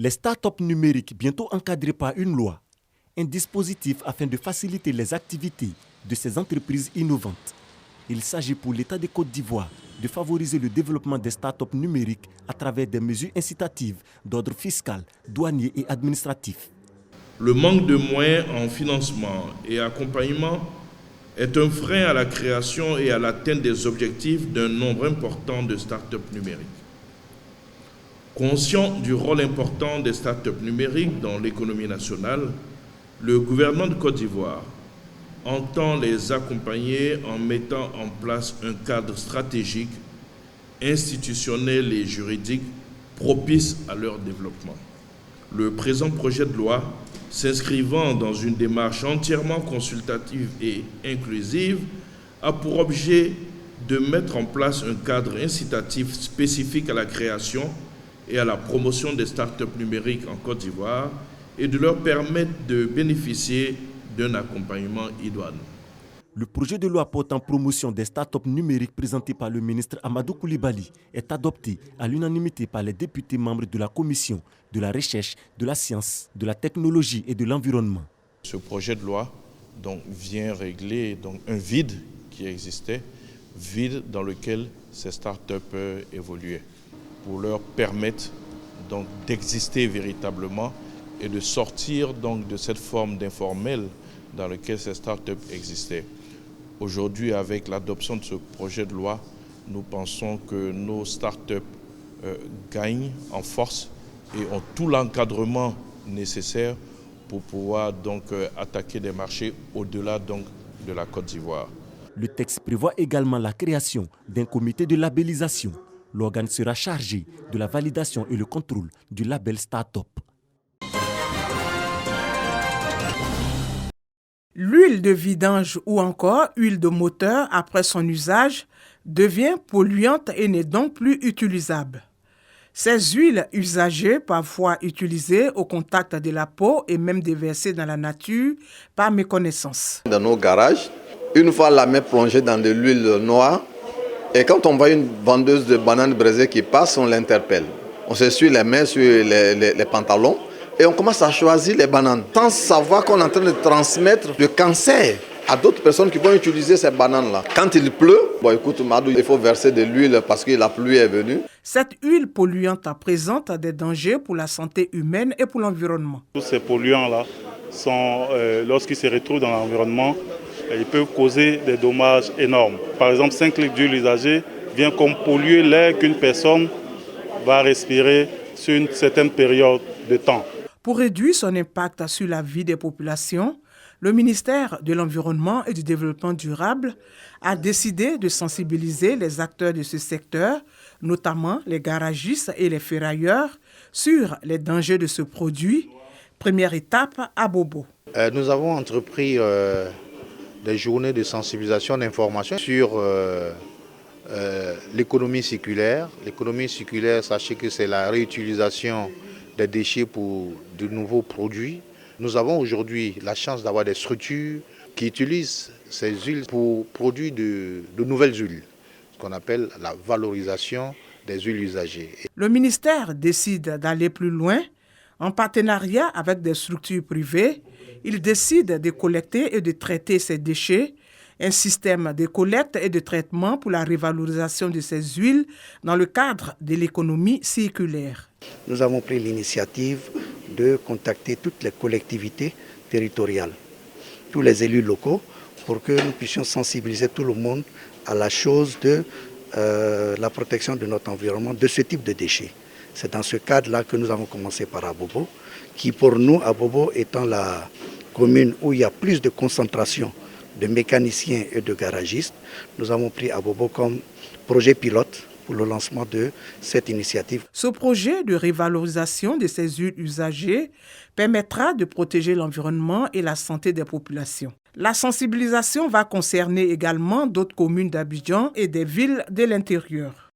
Les startups numériques, bientôt encadrées par une loi, un dispositif afin de faciliter les activités de ces entreprises innovantes. Il s'agit pour l'État de Côte d'Ivoire de favoriser le développement des startups numériques à travers des mesures incitatives d'ordre fiscal, douanier et administratif. Le manque de moyens en financement et accompagnement est un frein à la création et à l'atteinte des objectifs d'un nombre important de startups numériques. Conscient du rôle important des startups numériques dans l'économie nationale, le gouvernement de Côte d'Ivoire entend les accompagner en mettant en place un cadre stratégique, institutionnel et juridique propice à leur développement. Le présent projet de loi, s'inscrivant dans une démarche entièrement consultative et inclusive, a pour objet de mettre en place un cadre incitatif spécifique à la création et à la promotion des startups numériques en Côte d'Ivoire et de leur permettre de bénéficier d'un accompagnement idoine. Le projet de loi portant promotion des startups numériques présenté par le ministre Amadou Coulibaly est adopté à l'unanimité par les députés membres de la Commission de la recherche, de la science, de la technologie et de l'environnement. Ce projet de loi vient régler un vide qui existait, vide dans lequel ces startups évoluaient, pour leur permettre d'exister véritablement et de sortir de cette forme d'informel dans laquelle ces startups existaient. Aujourd'hui, avec l'adoption de ce projet de loi, nous pensons que nos startups gagnent en force et ont tout l'encadrement nécessaire pour pouvoir attaquer des marchés au-delà de la Côte d'Ivoire. Le texte prévoit également la création d'un comité de labellisation. L'organe sera chargé de la validation et le contrôle du label Startup. L'huile de vidange ou encore huile de moteur après son usage devient polluante et n'est donc plus utilisable. Ces huiles usagées, parfois utilisées au contact de la peau et même déversées dans la nature par méconnaissance. Dans nos garages, une fois la main plongée dans de l'huile noire, et quand on voit une vendeuse de bananes braisées qui passe, on l'interpelle. On s'essuie les mains sur les pantalons et on commence à choisir les bananes sans savoir qu'on est en train de transmettre le cancer à d'autres personnes qui vont utiliser ces bananes-là. Quand il pleut, écoute Madou, il faut verser de l'huile parce que la pluie est venue. Cette huile polluante présente des dangers pour la santé humaine et pour l'environnement. Tous ces polluants-là, lorsqu'ils se retrouvent dans l'environnement, ils peuvent causer des dommages énormes. Par exemple, 5 litres d'huile usagée vient comme polluer l'air qu'une personne va respirer sur une certaine période de temps. Pour réduire son impact sur la vie des populations, le ministère de l'Environnement et du Développement durable a décidé de sensibiliser les acteurs de ce secteur, notamment les garagistes et les ferrailleurs, sur les dangers de ce produit. Première étape à Bobo. Nous avons entrepris des journées de sensibilisation d'information sur l'économie circulaire. L'économie circulaire, sachez que c'est la réutilisation des déchets pour de nouveaux produits. Nous avons aujourd'hui la chance d'avoir des structures qui utilisent ces huiles pour produire de nouvelles huiles, ce qu'on appelle la valorisation des huiles usagées. Le ministère décide d'aller plus loin. En partenariat avec des structures privées, il décide de collecter et de traiter ces déchets, un système de collecte et de traitement pour la revalorisation de ces huiles dans le cadre de l'économie circulaire. Nous avons pris l'initiative de contacter toutes les collectivités territoriales, tous les élus locaux, pour que nous puissions sensibiliser tout le monde à la chose de la protection de notre environnement, de ce type de déchets. C'est dans ce cadre-là que nous avons commencé par Abobo, qui pour nous, Abobo étant la commune où il y a plus de concentration de mécaniciens et de garagistes, nous avons pris Abobo comme projet pilote pour le lancement de cette initiative. Ce projet de revalorisation de ces huiles usagées permettra de protéger l'environnement et la santé des populations. La sensibilisation va concerner également d'autres communes d'Abidjan et des villes de l'intérieur.